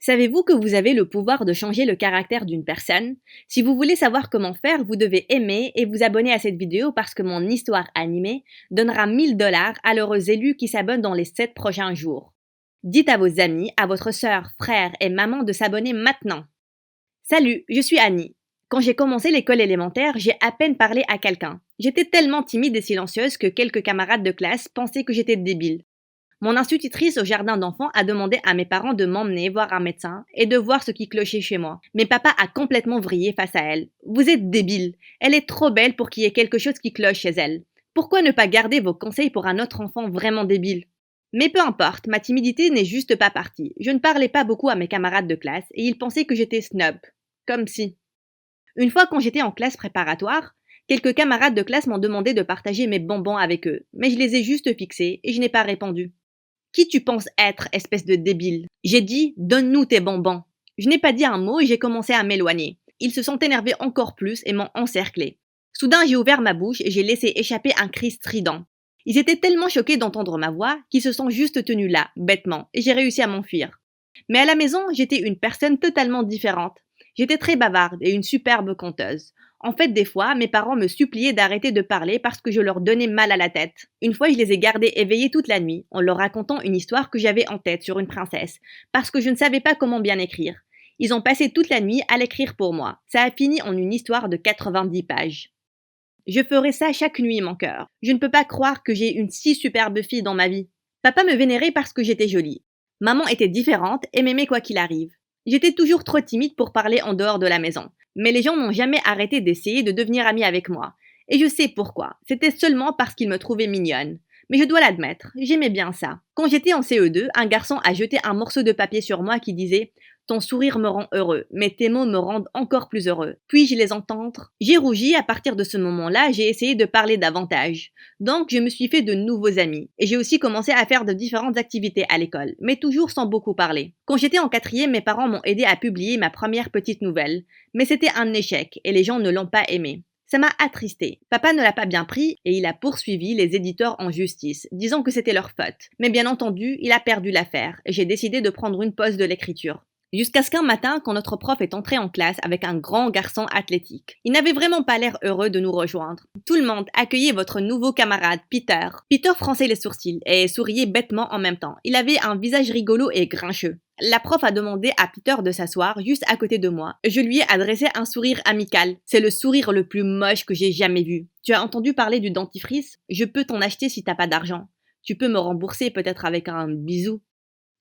Savez-vous que vous avez le pouvoir de changer le caractère d'une personne? Si vous voulez savoir comment faire, vous devez aimer et vous abonner à cette vidéo parce que mon histoire animée donnera 1000 $ à l'heureux élu qui s'abonne dans les 7 prochains jours. Dites à vos amis, à votre sœur, frère et maman de s'abonner maintenant. Salut, je suis Annie. Quand j'ai commencé l'école élémentaire, j'ai à peine parlé à quelqu'un. J'étais tellement timide et silencieuse que quelques camarades de classe pensaient que j'étais débile. Mon institutrice au jardin d'enfants a demandé à mes parents de m'emmener voir un médecin et de voir ce qui clochait chez moi. Mais papa a complètement vrillé face à elle. Vous êtes débile. Elle est trop belle pour qu'il y ait quelque chose qui cloche chez elle. Pourquoi ne pas garder vos conseils pour un autre enfant vraiment débile? Mais peu importe, ma timidité n'est juste pas partie. Je ne parlais pas beaucoup à mes camarades de classe et ils pensaient que j'étais snob. Comme si. Une fois quand j'étais en classe préparatoire, quelques camarades de classe m'ont demandé de partager mes bonbons avec eux, mais je les ai juste fixés et je n'ai pas répondu. Qui tu penses être, espèce de débile? J'ai dit, donne-nous tes bonbons. Je n'ai pas dit un mot et j'ai commencé à m'éloigner. Ils se sont énervés encore plus et m'ont encerclé. Soudain, j'ai ouvert ma bouche et j'ai laissé échapper un cri strident. Ils étaient tellement choqués d'entendre ma voix qu'ils se sont juste tenus là, bêtement, et j'ai réussi à m'enfuir. Mais à la maison, j'étais une personne totalement différente. J'étais très bavarde et une superbe conteuse. En fait, des fois, mes parents me suppliaient d'arrêter de parler parce que je leur donnais mal à la tête. Une fois, je les ai gardés éveillés toute la nuit en leur racontant une histoire que j'avais en tête sur une princesse, parce que je ne savais pas comment bien écrire. Ils ont passé toute la nuit à l'écrire pour moi. Ça a fini en une histoire de 90 pages. Je ferai ça chaque nuit, mon cœur. Je ne peux pas croire que j'ai une si superbe fille dans ma vie. Papa me vénérait parce que j'étais jolie. Maman était différente et m'aimait quoi qu'il arrive. J'étais toujours trop timide pour parler en dehors de la maison. Mais les gens n'ont jamais arrêté d'essayer de devenir amis avec moi. Et je sais pourquoi. C'était seulement parce qu'ils me trouvaient mignonne. Mais je dois l'admettre, j'aimais bien ça. Quand j'étais en CE2, un garçon a jeté un morceau de papier sur moi qui disait « Ton sourire me rend heureux, mais tes mots me rendent encore plus heureux. Puis-je les entendre ?» J'ai rougi, à partir de ce moment-là, j'ai essayé de parler davantage. Donc, je me suis fait de nouveaux amis. Et j'ai aussi commencé à faire de différentes activités à l'école, mais toujours sans beaucoup parler. Quand j'étais en quatrième, mes parents m'ont aidé à publier ma première petite nouvelle. Mais c'était un échec et les gens ne l'ont pas aimé. Ça m'a attristée. Papa ne l'a pas bien pris et il a poursuivi les éditeurs en justice, disant que c'était leur faute. Mais bien entendu, il a perdu l'affaire et j'ai décidé de prendre une pause de l'écriture. Jusqu'à ce qu'un matin, quand notre prof est entré en classe avec un grand garçon athlétique. Il n'avait vraiment pas l'air heureux de nous rejoindre. Tout le monde, accueillez votre nouveau camarade, Peter. Peter fronçait les sourcils et souriait bêtement en même temps. Il avait un visage rigolo et grincheux. La prof a demandé à Peter de s'asseoir juste à côté de moi. Je lui ai adressé un sourire amical. C'est le sourire le plus moche que j'ai jamais vu. Tu as entendu parler du dentifrice? Je peux t'en acheter si t'as pas d'argent. Tu peux me rembourser peut-être avec un bisou.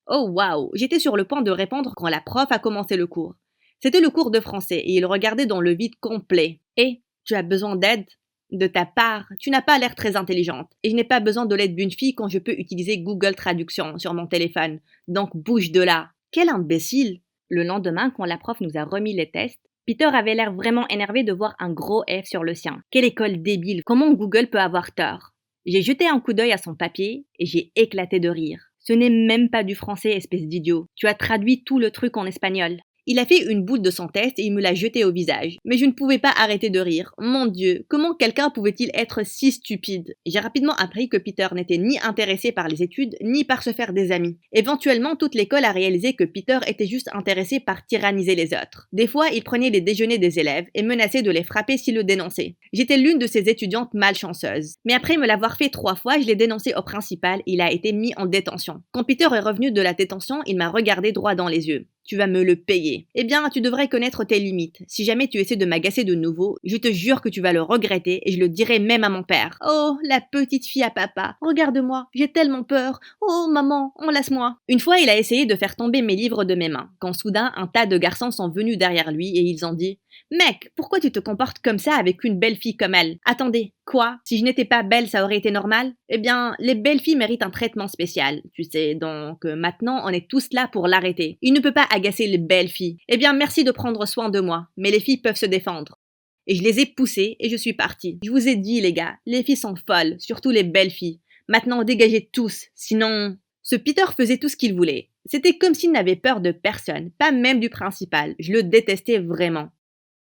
Oh waouh! J'étais sur le point de répondre quand la prof a commencé le cours. C'était le cours de français et il regardait dans le vide complet. Et tu as besoin d'aide? De ta part, tu n'as pas l'air très intelligente. Et je n'ai pas besoin de l'aide d'une fille quand je peux utiliser Google Traduction sur mon téléphone. Donc bouge de là. Quel imbécile! Le lendemain, quand la prof nous a remis les tests, Peter avait l'air vraiment énervé de voir un gros F sur le sien. Quelle école débile! Comment Google peut avoir tort? J'ai jeté un coup d'œil à son papier et j'ai éclaté de rire. Ce n'est même pas du français, espèce d'idiot. Tu as traduit tout le truc en espagnol. Il a fait une boule de son test et il me l'a jeté au visage. Mais je ne pouvais pas arrêter de rire. Mon Dieu, comment quelqu'un pouvait-il être si stupide? J'ai rapidement appris que Peter n'était ni intéressé par les études, ni par se faire des amis. Éventuellement, toute l'école a réalisé que Peter était juste intéressé par tyranniser les autres. Des fois, il prenait les déjeuners des élèves et menaçait de les frapper s'ils le dénonçaient. J'étais l'une de ces étudiantes malchanceuses. Mais après me l'avoir fait 3 fois, je l'ai dénoncé au principal et il a été mis en détention. Quand Peter est revenu de la détention, il m'a regardé droit dans les yeux. Tu vas me le payer. Eh bien, tu devrais connaître tes limites. Si jamais tu essaies de m'agacer de nouveau, je te jure que tu vas le regretter et je le dirai même à mon père. Oh, la petite fille à papa. Regarde-moi, j'ai tellement peur. Oh, maman, enlace-moi. Une fois, il a essayé de faire tomber mes livres de mes mains, quand soudain, un tas de garçons sont venus derrière lui et ils ont dit « Mec, pourquoi tu te comportes comme ça avec une belle fille comme elle? Attendez, quoi? Si je n'étais pas belle, ça aurait été normal? Eh bien, les belles filles méritent un traitement spécial, tu sais, donc maintenant, on est tous là pour l'arrêter. Il ne peut pas agacer les belles filles. Eh bien, merci de prendre soin de moi, mais les filles peuvent se défendre. » Et je les ai poussées et je suis partie. Je vous ai dit, les gars, les filles sont folles, surtout les belles filles. Maintenant, dégagez tous, sinon... Ce Peter faisait tout ce qu'il voulait. C'était comme s'il n'avait peur de personne, pas même du principal. Je le détestais vraiment.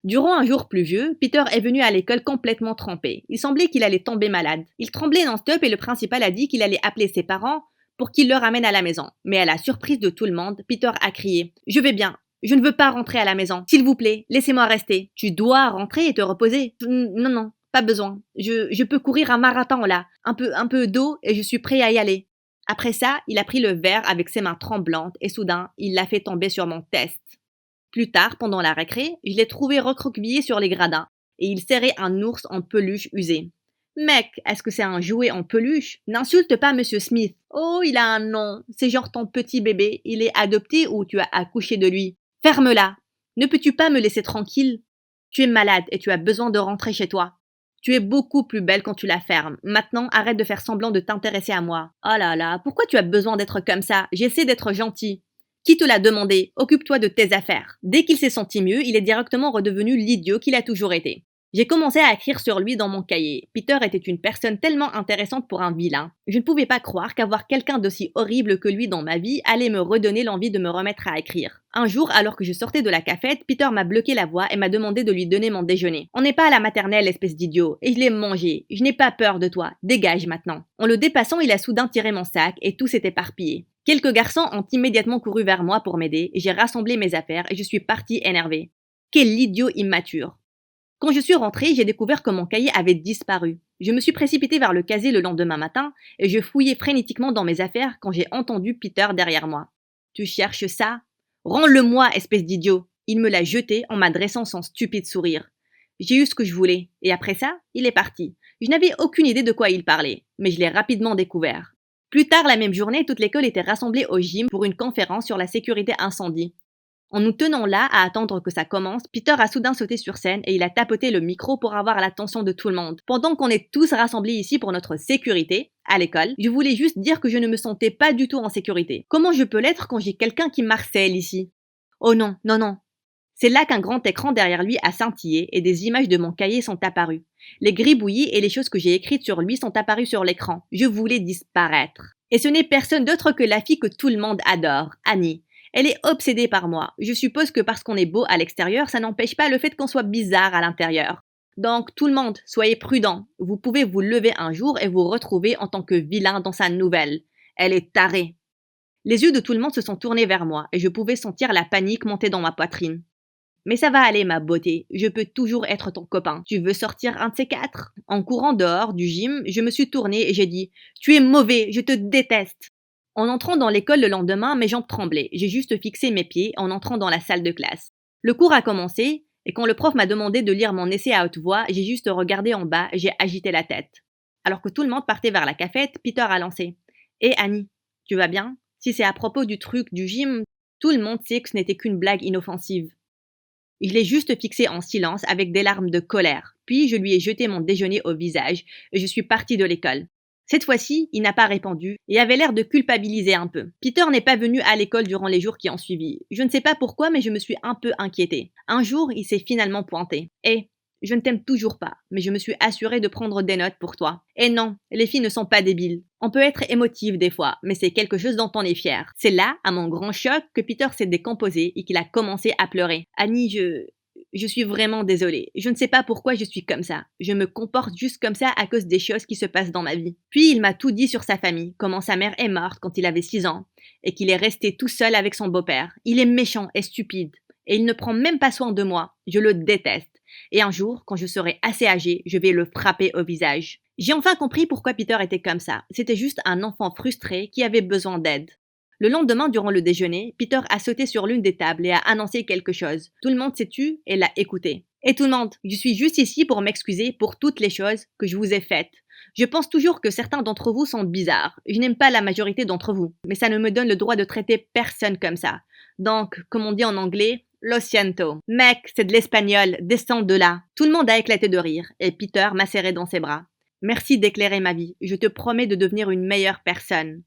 Durant un jour pluvieux, Peter est venu à l'école complètement trempé. Il semblait qu'il allait tomber malade. Il tremblait non-stop et le principal a dit qu'il allait appeler ses parents pour qu'il le ramène à la maison. Mais à la surprise de tout le monde, Peter a crié « Je vais bien, je ne veux pas rentrer à la maison. S'il vous plaît, laissez-moi rester. Tu dois rentrer et te reposer. Non, non, pas besoin. Je peux courir un marathon là. Un peu d'eau et je suis prêt à y aller. » Après ça, il a pris le verre avec ses mains tremblantes et soudain, il l'a fait tomber sur mon test. Plus tard, pendant la récré, je l'ai trouvé recroquevillé sur les gradins et il serrait un ours en peluche usé. Mec, est-ce que c'est un jouet en peluche? N'insulte pas Monsieur Smith. Oh, il a un nom. C'est genre ton petit bébé. Il est adopté ou tu as accouché de lui? Ferme-la. Ne peux-tu pas me laisser tranquille? Tu es malade et tu as besoin de rentrer chez toi. Tu es beaucoup plus belle quand tu la fermes. Maintenant, arrête de faire semblant de t'intéresser à moi. Oh là là, pourquoi tu as besoin d'être comme ça? J'essaie d'être gentil. Qui te l'a demandé? Occupe-toi de tes affaires. Dès qu'il s'est senti mieux, il est directement redevenu l'idiot qu'il a toujours été. J'ai commencé à écrire sur lui dans mon cahier. Peter était une personne tellement intéressante pour un vilain. Je ne pouvais pas croire qu'avoir quelqu'un d'aussi horrible que lui dans ma vie allait me redonner l'envie de me remettre à écrire. Un jour, alors que je sortais de la cafette, Peter m'a bloqué la voie et m'a demandé de lui donner mon déjeuner. On n'est pas à la maternelle, espèce d'idiot, et je l'ai mangé. Je n'ai pas peur de toi. Dégage maintenant. En le dépassant, il a soudain tiré mon sac et tout s'est éparpillé. Quelques garçons ont immédiatement couru vers moi pour m'aider et j'ai rassemblé mes affaires et je suis partie énervée. Quel idiot immature. Quand je suis rentrée, j'ai découvert que mon cahier avait disparu. Je me suis précipitée vers le casier le lendemain matin et je fouillais frénétiquement dans mes affaires quand j'ai entendu Peter derrière moi. « Tu cherches ça? Rends-le-moi, espèce d'idiot !» Il me l'a jeté en m'adressant son stupide sourire. J'ai eu ce que je voulais et après ça, il est parti. Je n'avais aucune idée de quoi il parlait, mais je l'ai rapidement découvert. Plus tard la même journée, toute l'école était rassemblée au gym pour une conférence sur la sécurité incendie. En nous tenant là à attendre que ça commence, Peter a soudain sauté sur scène et il a tapoté le micro pour avoir l'attention de tout le monde. Pendant qu'on est tous rassemblés ici pour notre sécurité, à l'école, je voulais juste dire que je ne me sentais pas du tout en sécurité. Comment je peux l'être quand j'ai quelqu'un qui m'harcèle ici? Oh non, non, non. C'est là qu'un grand écran derrière lui a scintillé et des images de mon cahier sont apparues. Les gribouillis et les choses que j'ai écrites sur lui sont apparues sur l'écran. Je voulais disparaître. Et ce n'est personne d'autre que la fille que tout le monde adore, Annie. Elle est obsédée par moi. Je suppose que parce qu'on est beau à l'extérieur, ça n'empêche pas le fait qu'on soit bizarre à l'intérieur. Donc, tout le monde, soyez prudents. Vous pouvez vous lever un jour et vous retrouver en tant que vilain dans sa nouvelle. Elle est tarée. Les yeux de tout le monde se sont tournés vers moi et je pouvais sentir la panique monter dans ma poitrine. Mais ça va aller, ma beauté. Je peux toujours être ton copain. Tu veux sortir un de ces quatre? En courant dehors du gym, je me suis tournée et j'ai dit « Tu es mauvais, je te déteste !» En entrant dans l'école le lendemain, mes jambes tremblaient. J'ai juste fixé mes pieds en entrant dans la salle de classe. Le cours a commencé, et quand le prof m'a demandé de lire mon essai à haute voix, j'ai juste regardé en bas et j'ai agité la tête. Alors que tout le monde partait vers la cafette, Peter a lancé « Hé Annie, tu vas bien? Si c'est à propos du truc du gym, tout le monde sait que ce n'était qu'une blague inoffensive. » Je l'ai juste fixé en silence avec des larmes de colère. Puis je lui ai jeté mon déjeuner au visage et je suis partie de l'école. Cette fois-ci, il n'a pas répondu et avait l'air de culpabiliser un peu. Peter n'est pas venu à l'école durant les jours qui ont suivi. Je ne sais pas pourquoi, mais je me suis un peu inquiétée. Un jour, il s'est finalement pointé. « Hé, je ne t'aime toujours pas, mais je me suis assurée de prendre des notes pour toi. Et non, les filles ne sont pas débiles. On peut être émotive des fois, mais c'est quelque chose dont on est fier. » C'est là, à mon grand choc, que Peter s'est décomposé et qu'il a commencé à pleurer. « Annie, je suis vraiment désolée. Je ne sais pas pourquoi je suis comme ça. Je me comporte juste comme ça à cause des choses qui se passent dans ma vie. » Puis il m'a tout dit sur sa famille, comment sa mère est morte quand il avait 6 ans et qu'il est resté tout seul avec son beau-père. Il est méchant et stupide et il ne prend même pas soin de moi. Je le déteste. Et un jour, quand je serai assez âgée, je vais le frapper au visage. J'ai enfin compris pourquoi Peter était comme ça. C'était juste un enfant frustré qui avait besoin d'aide. Le lendemain, durant le déjeuner, Peter a sauté sur l'une des tables et a annoncé quelque chose. Tout le monde s'est tu et l'a écouté. « Et tout le monde, je suis juste ici pour m'excuser pour toutes les choses que je vous ai faites. Je pense toujours que certains d'entre vous sont bizarres. Je n'aime pas la majorité d'entre vous, mais ça ne me donne le droit de traiter personne comme ça. Donc, comme on dit en anglais, lo siento. Mec, c'est de l'espagnol, descends de là. » Tout le monde a éclaté de rire et Peter m'a serré dans ses bras. « Merci d'éclairer ma vie. Je te promets de devenir une meilleure personne. »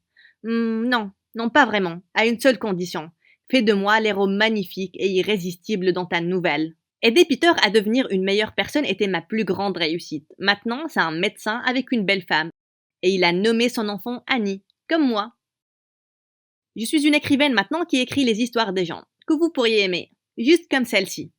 Non, pas vraiment, à une seule condition. Fais de moi l'héros magnifique et irrésistible dans ta nouvelle. Aider Peter à devenir une meilleure personne était ma plus grande réussite. Maintenant, c'est un médecin avec une belle femme. Et il a nommé son enfant Annie, comme moi. Je suis une écrivaine maintenant qui écrit les histoires des gens, que vous pourriez aimer, juste comme celle-ci.